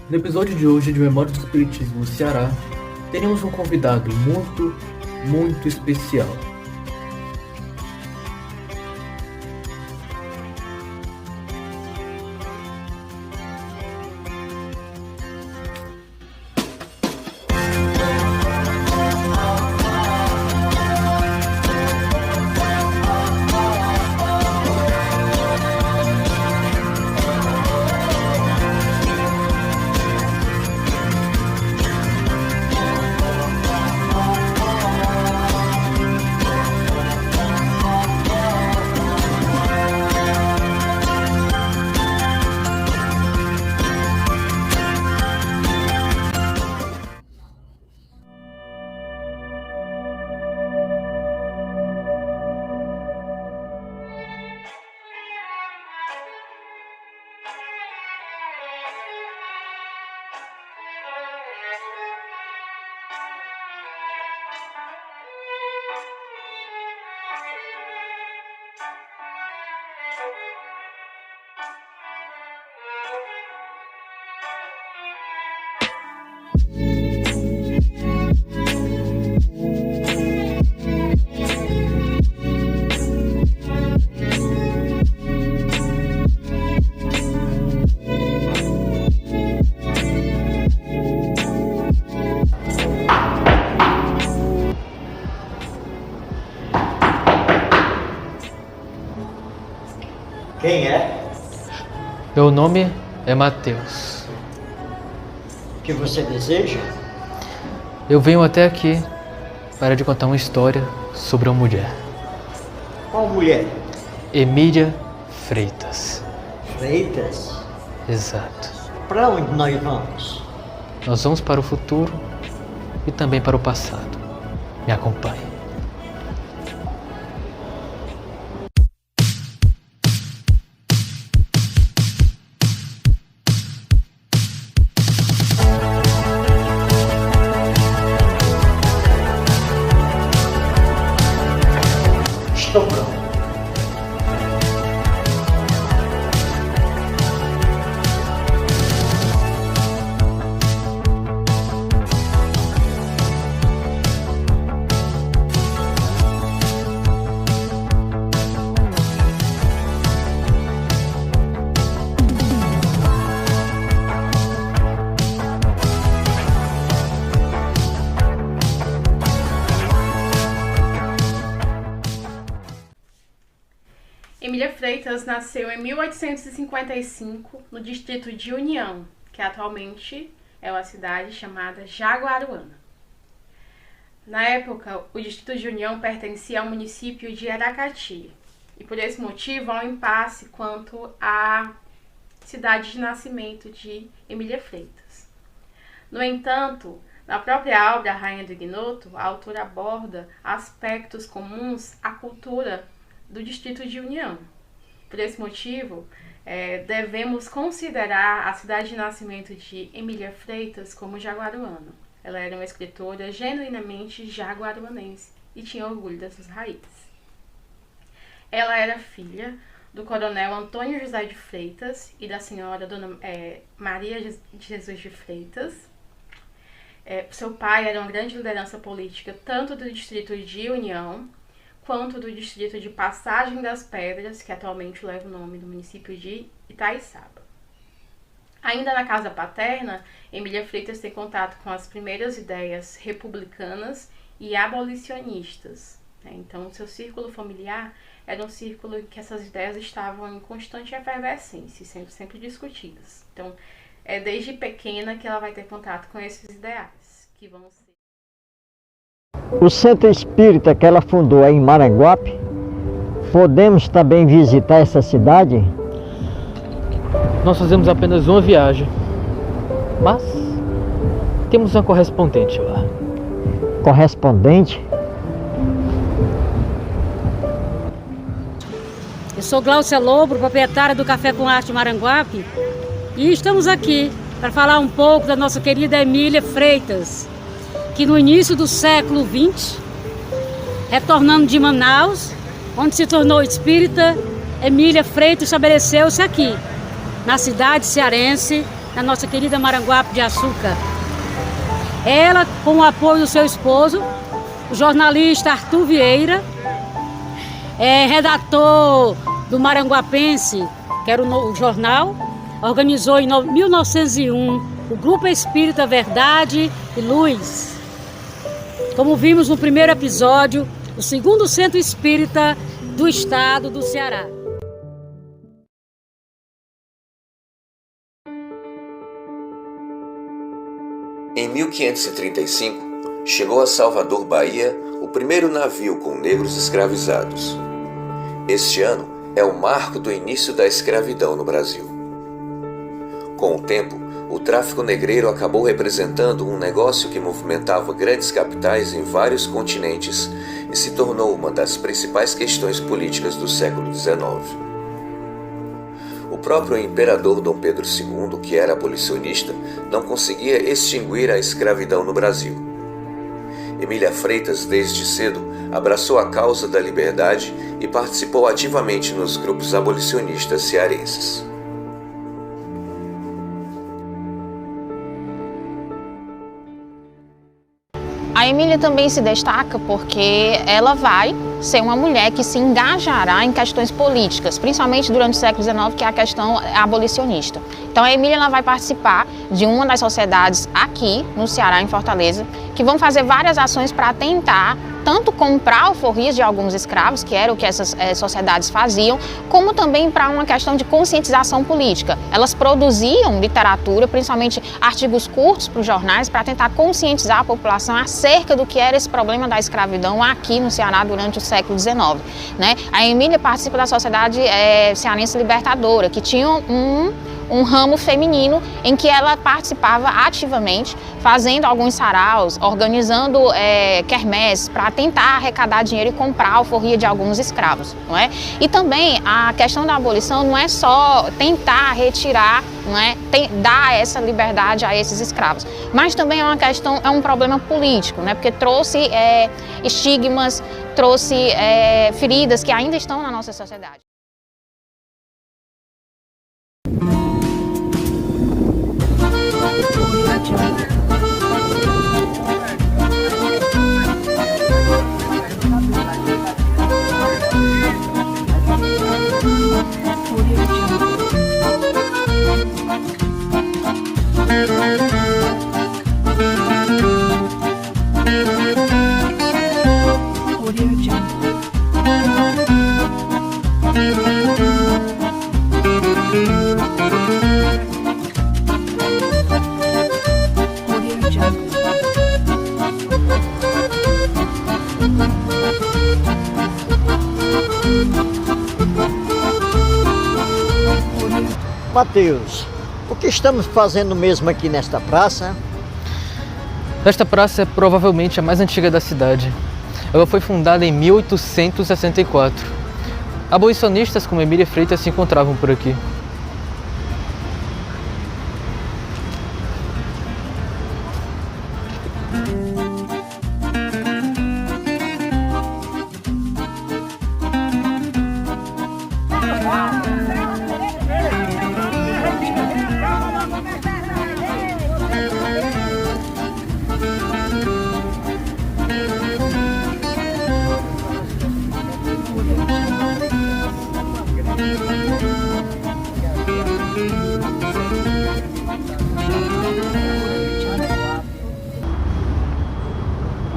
No episódio de hoje de Memória do Espiritismo Ceará, teremos um convidado muito especial. Quem é? Meu nome é Mateus. O que você deseja? Eu venho até aqui para te contar uma história sobre uma mulher. Qual mulher? Emília Freitas. Freitas? Exato. Para onde nós vamos? Nós vamos para o futuro e também para o passado. Me acompanhe. Estou pronto. Emília Freitas nasceu em 1855 no distrito de União, que atualmente é uma cidade chamada Jaguaruana. Na época, o distrito de União pertencia ao município de Aracati, e por esse motivo há um impasse quanto à cidade de nascimento de Emília Freitas. No entanto, na própria obra A Rainha do Ignoto, a autora aborda aspectos comuns à cultura do distrito de União. Por esse motivo, devemos considerar a cidade de nascimento de Emília Freitas como jaguaruana. Ela era uma escritora genuinamente jaguaruanense e tinha orgulho das suas raízes. Ela era filha do coronel Antônio José de Freitas e da senhora Dona Maria de Jesus de Freitas. Seu pai era uma grande liderança política tanto do distrito de União quanto do distrito de Passagem das Pedras, que atualmente leva o nome do município de Itaiçaba. Ainda na casa paterna, Emília Freitas tem contato com as primeiras ideias republicanas e abolicionistas. Então, seu círculo familiar era um círculo em que essas ideias estavam em constante efervescência, sendo sempre discutidas. Então, é desde pequena que ela vai ter contato com esses ideais, que vão ser... O centro espírita que ela fundou aí em Maranguape, podemos também visitar essa cidade? Nós fazemos apenas uma viagem, mas temos uma correspondente lá. Correspondente? Eu sou Gláucia Lobo, proprietária do Café com Arte Maranguape, e estamos aqui para falar um pouco da nossa querida Emília Freitas, que no início do século XX, retornando de Manaus, onde se tornou espírita, Emília Freitas estabeleceu-se aqui, na cidade cearense na nossa querida Maranguape de Açúcar. Ela, com o apoio do seu esposo, o jornalista Arthur Vieira, redator do Maranguapense, que era o jornal, organizou em 1901 o Grupo Espírita Verdade e Luz. Como vimos no primeiro episódio, o segundo centro espírita do estado do Ceará. Em 1535, chegou a Salvador, Bahia, o primeiro navio com negros escravizados. Este ano é o marco do início da escravidão no Brasil. Com o tempo, o tráfico negreiro acabou representando um negócio que movimentava grandes capitais em vários continentes e se tornou uma das principais questões políticas do século XIX. O próprio imperador Dom Pedro II, que era abolicionista, não conseguia extinguir a escravidão no Brasil. Emília Freitas, desde cedo, abraçou a causa da liberdade e participou ativamente nos grupos abolicionistas cearenses. A Emília também se destaca porque ela vai ser uma mulher que se engajará em questões políticas, principalmente durante o século XIX, que é a questão abolicionista. Então a Emília ela vai participar de uma das sociedades aqui no Ceará, em Fortaleza, que vão fazer várias ações para tentar tanto comprar alforrias de alguns escravos, que era o que essas sociedades faziam, como também para uma questão de conscientização política. Elas produziam literatura, principalmente artigos curtos para os jornais, para tentar conscientizar a população acerca do que era esse problema da escravidão aqui no Ceará durante o século XIX. Né? A Emília participa da Sociedade Cearense Libertadora, que tinha um ramo feminino em que ela participava ativamente, fazendo alguns saraus, organizando quermesses para tentar arrecadar dinheiro e comprar a alforria de alguns escravos. Não é? E também a questão da abolição não é só tentar retirar, não é? Dar essa liberdade a esses escravos, mas também é uma questão, é um problema político, né? Porque trouxe estigmas, trouxe feridas que ainda estão na nossa sociedade. Mateus, o que estamos fazendo mesmo aqui nesta praça? Esta praça é provavelmente a mais antiga da cidade. Ela foi fundada em 1864. Abolicionistas como Emília Freitas se encontravam por aqui.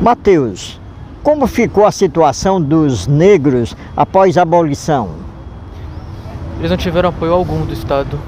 Mateus, como ficou a situação dos negros após a abolição? Eles não tiveram apoio algum do Estado.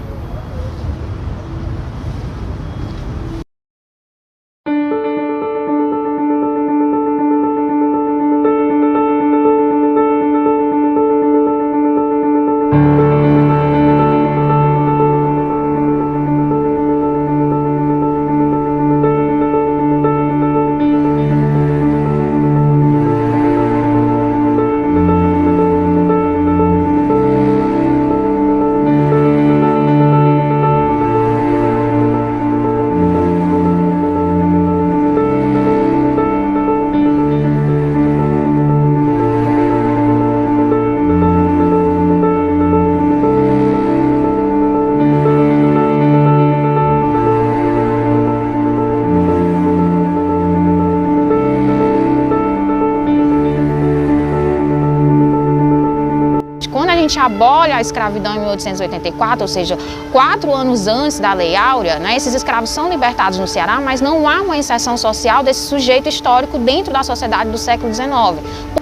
gente abole a escravidão em 1884, ou seja, 4 anos antes da Lei Áurea, né, esses escravos são libertados no Ceará, mas não há uma inserção social desse sujeito histórico dentro da sociedade do século XIX.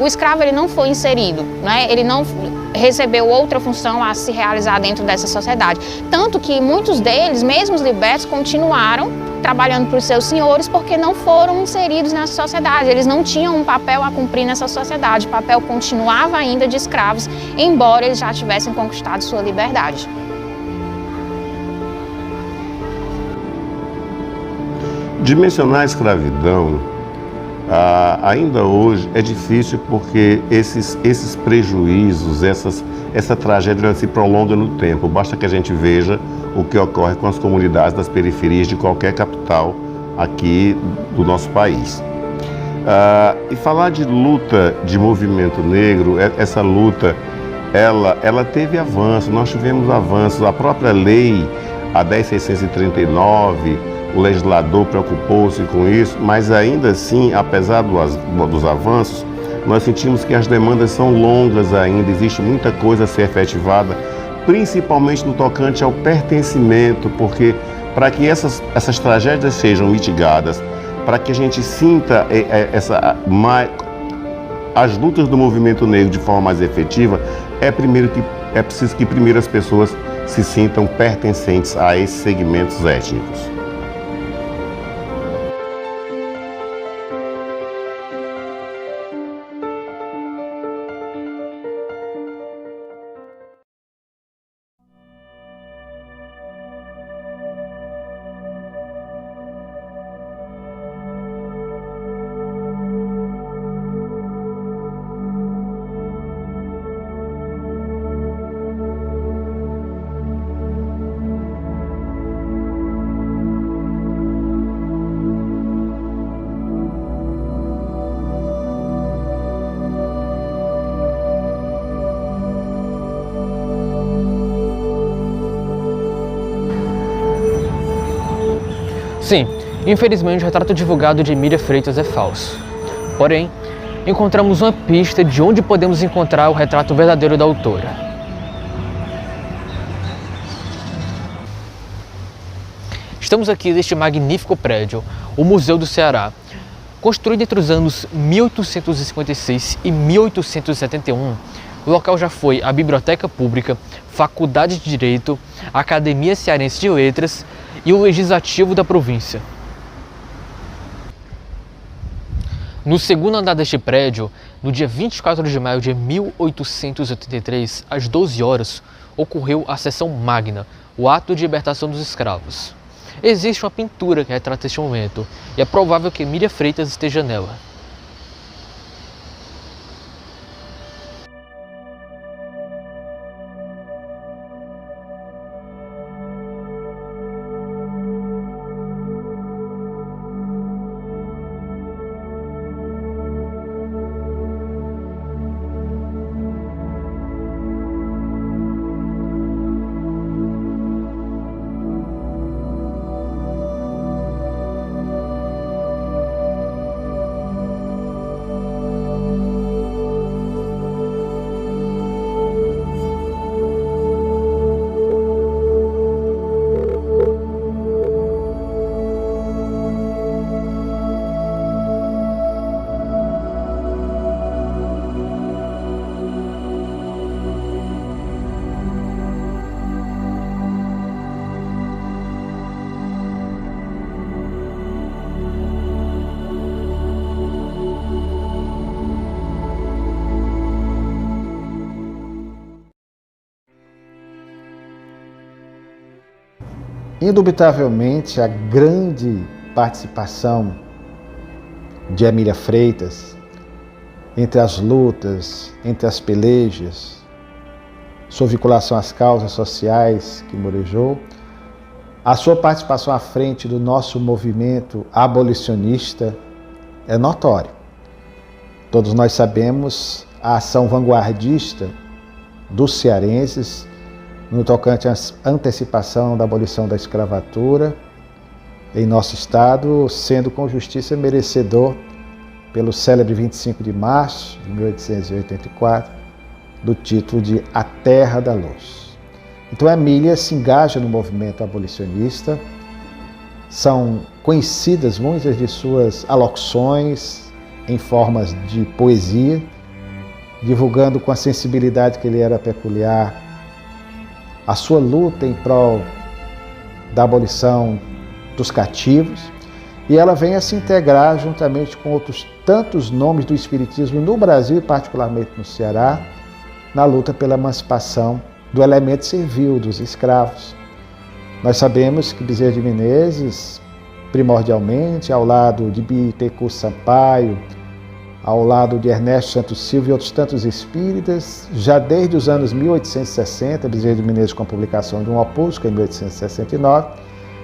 O escravo ele não foi inserido, né, ele não recebeu outra função a se realizar dentro dessa sociedade. Tanto que muitos deles, mesmo os libertos, continuaram trabalhando para os seus senhores porque não foram inseridos nessa sociedade. Eles não tinham um papel a cumprir nessa sociedade. O papel continuava ainda de escravos, embora eles já tivessem conquistado sua liberdade. Dimensionar a escravidão ainda hoje é difícil porque esses prejuízos, essa tragédia se prolonga no tempo. Basta que a gente veja o que ocorre com as comunidades das periferias de qualquer capital aqui do nosso país. E falar de luta de movimento negro, essa luta, ela teve avanço, nós tivemos avanços. A própria lei, a 10.639, o legislador preocupou-se com isso, mas ainda assim, apesar dos avanços, nós sentimos que as demandas são longas ainda, existe muita coisa a ser efetivada, principalmente no tocante ao pertencimento, porque para que essas tragédias sejam mitigadas, para que a gente sinta as lutas do movimento negro de forma mais efetiva, é preciso que primeiro as pessoas se sintam pertencentes a esses segmentos étnicos. Sim, infelizmente o retrato divulgado de Emília Freitas é falso. Porém, encontramos uma pista de onde podemos encontrar o retrato verdadeiro da autora. Estamos aqui neste magnífico prédio, o Museu do Ceará. Construído entre os anos 1856 e 1871, o local já foi a Biblioteca Pública, Faculdade de Direito, Academia Cearense de Letras e o Legislativo da província. No segundo andar deste prédio, no dia 24 de maio de 1883, às 12 horas, ocorreu a Sessão Magna, o ato de libertação dos escravos. Existe uma pintura que retrata este momento, e é provável que Emília Freitas esteja nela. Indubitavelmente, a grande participação de Emília Freitas entre as lutas, entre as pelejas, sua vinculação às causas sociais que morejou, a sua participação à frente do nosso movimento abolicionista é notória. Todos nós sabemos a ação vanguardista dos cearenses no tocante à antecipação da abolição da escravatura em nosso estado, sendo com justiça merecedor pelo célebre 25 de março de 1884, do título de A Terra da Luz. Então Emília se engaja no movimento abolicionista. São conhecidas muitas de suas alocuções em formas de poesia, divulgando com a sensibilidade que lhe era peculiar a sua luta em prol da abolição dos cativos. E ela vem a se integrar juntamente com outros tantos nomes do espiritismo no Brasil e particularmente no Ceará, na luta pela emancipação do elemento servil, dos escravos. Nós sabemos que Bezerra de Menezes, primordialmente, ao lado de Bittencourt Sampaio, ao lado de Ernesto Santos Silva e outros tantos espíritas, já desde os anos 1860, Bezerra de Menezes com a publicação de um opúsculo em 1869,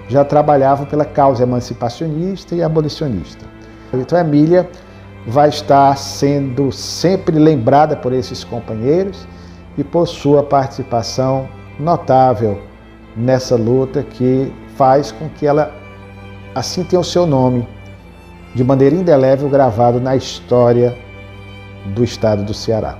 já trabalhavam pela causa emancipacionista e abolicionista. Então Emília vai estar sendo sempre lembrada por esses companheiros e por sua participação notável nessa luta que faz com que ela assim tenha o seu nome de maneira indelével gravado na história do estado do Ceará.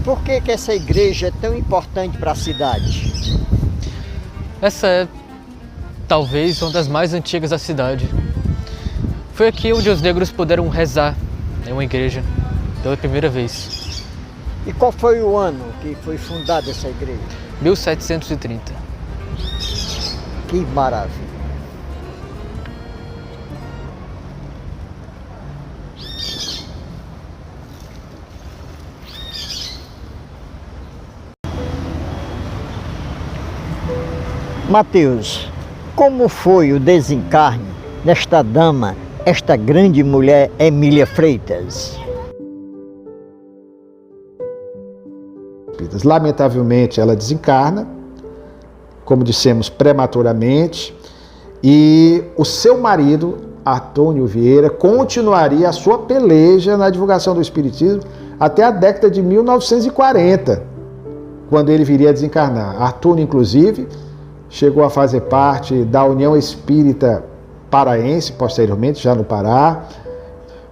Por que essa igreja é tão importante para a cidade? Essa é, talvez, uma das mais antigas da cidade. Foi aqui onde os negros puderam rezar em uma igreja pela primeira vez. E qual foi o ano que foi fundada essa igreja? 1730. Que maravilha! Mateus, como foi o desencarne desta dama, esta grande mulher Emília Freitas? Lamentavelmente, ela desencarna, como dissemos, prematuramente, e o seu marido, Antônio Vieira, continuaria a sua peleja na divulgação do espiritismo até a década de 1940, quando ele viria a desencarnar. Antônio, inclusive, chegou a fazer parte da União Espírita Paraense, posteriormente, já no Pará,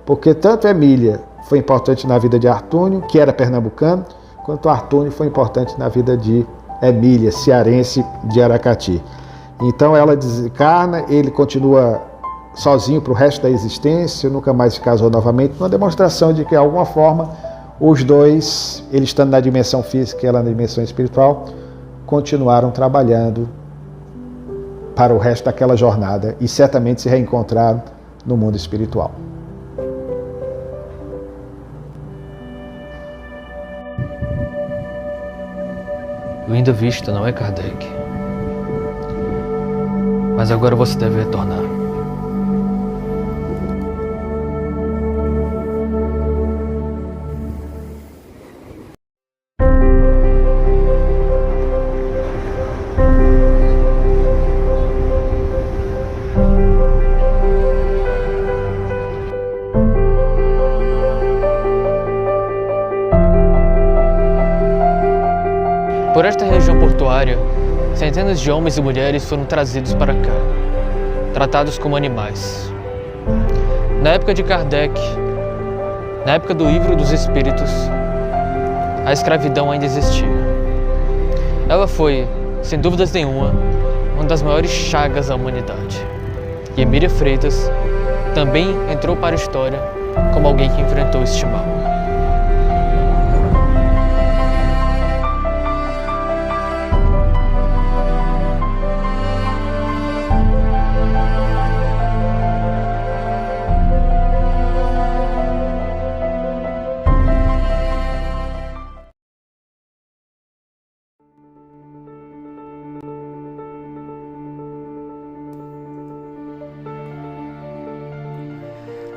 porque tanto Emília foi importante na vida de Artúnio, que era pernambucano, quanto Artúnio foi importante na vida de Emília, cearense de Aracati. Então ela desencarna, ele continua sozinho para o resto da existência, nunca mais se casou novamente, uma demonstração de que, de alguma forma, os dois, ele estando na dimensão física e ela na dimensão espiritual, continuaram trabalhando para o resto daquela jornada e certamente se reencontraram no mundo espiritual. Linda vista, não é, Kardec? Mas agora você deve retornar. Por esta região portuária, centenas de homens e mulheres foram trazidos para cá, tratados como animais. Na época de Kardec, na época do Livro dos Espíritos, a escravidão ainda existia. Ela foi, sem dúvidas nenhuma, uma das maiores chagas da humanidade. E Emília Freitas também entrou para a história como alguém que enfrentou este mal.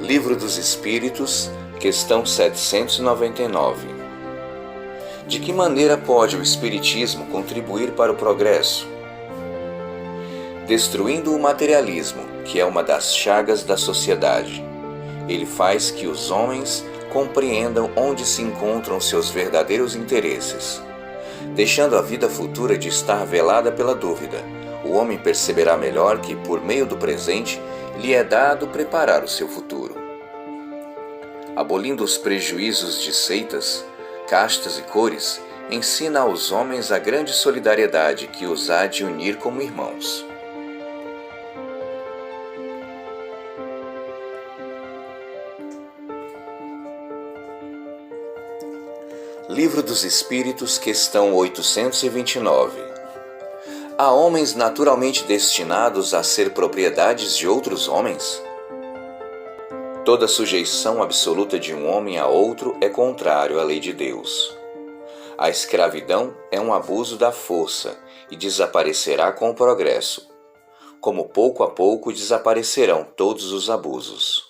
Livro dos Espíritos, questão 799. De que maneira pode o Espiritismo contribuir para o progresso? Destruindo o materialismo, que é uma das chagas da sociedade. Ele faz que os homens compreendam onde se encontram seus verdadeiros interesses. Deixando a vida futura de estar velada pela dúvida, o homem perceberá melhor que, por meio do presente, lhe é dado preparar o seu futuro. Abolindo os prejuízos de seitas, castas e cores, ensina aos homens a grande solidariedade que os há de unir como irmãos. Livro dos Espíritos, questão 829. Há homens naturalmente destinados a ser propriedades de outros homens? Toda sujeição absoluta de um homem a outro é contrário à lei de Deus. A escravidão é um abuso da força e desaparecerá com o progresso, como pouco a pouco desaparecerão todos os abusos.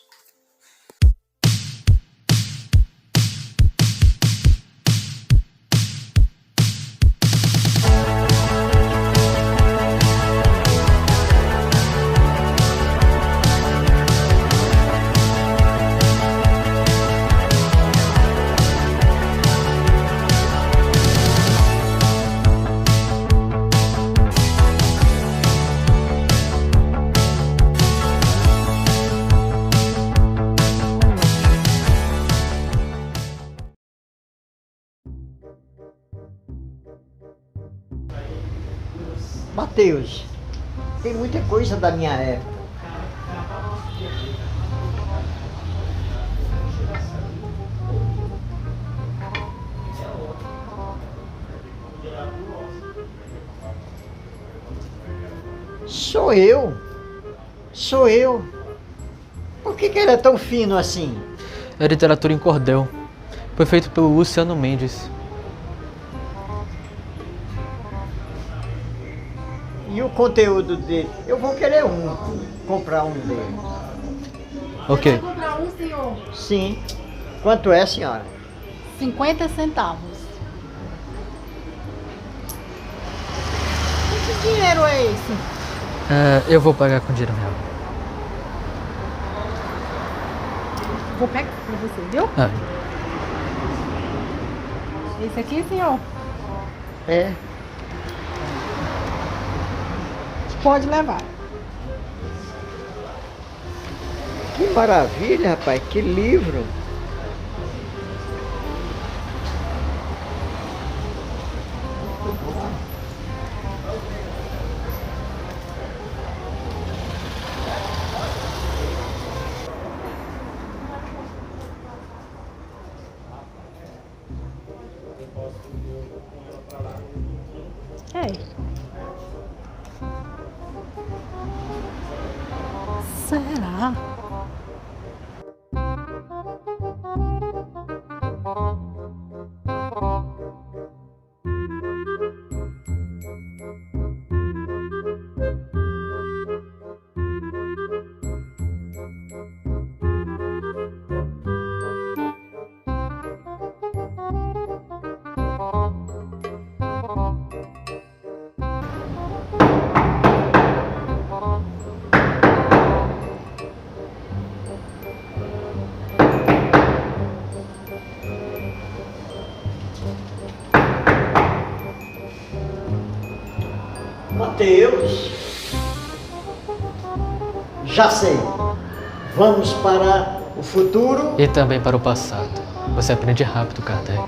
Mateus, tem muita coisa da minha época. Sou eu. Por que ele é tão fino assim? É literatura em cordel. Foi feito pelo Luciano Mendes. E o conteúdo dele? Eu vou querer comprar um dele. Ok. Você vai comprar um, senhor? Sim. Quanto é, senhora? 50 centavos. Que dinheiro é esse? Eu vou pagar com dinheiro real. Vou pegar pra você, viu? Esse aqui, senhor? É. Pode levar. Que maravilha, rapaz. Que livro. Será? Mateus, já sei. Vamos para o futuro E também para o passado. Você aprende rápido, Kardec.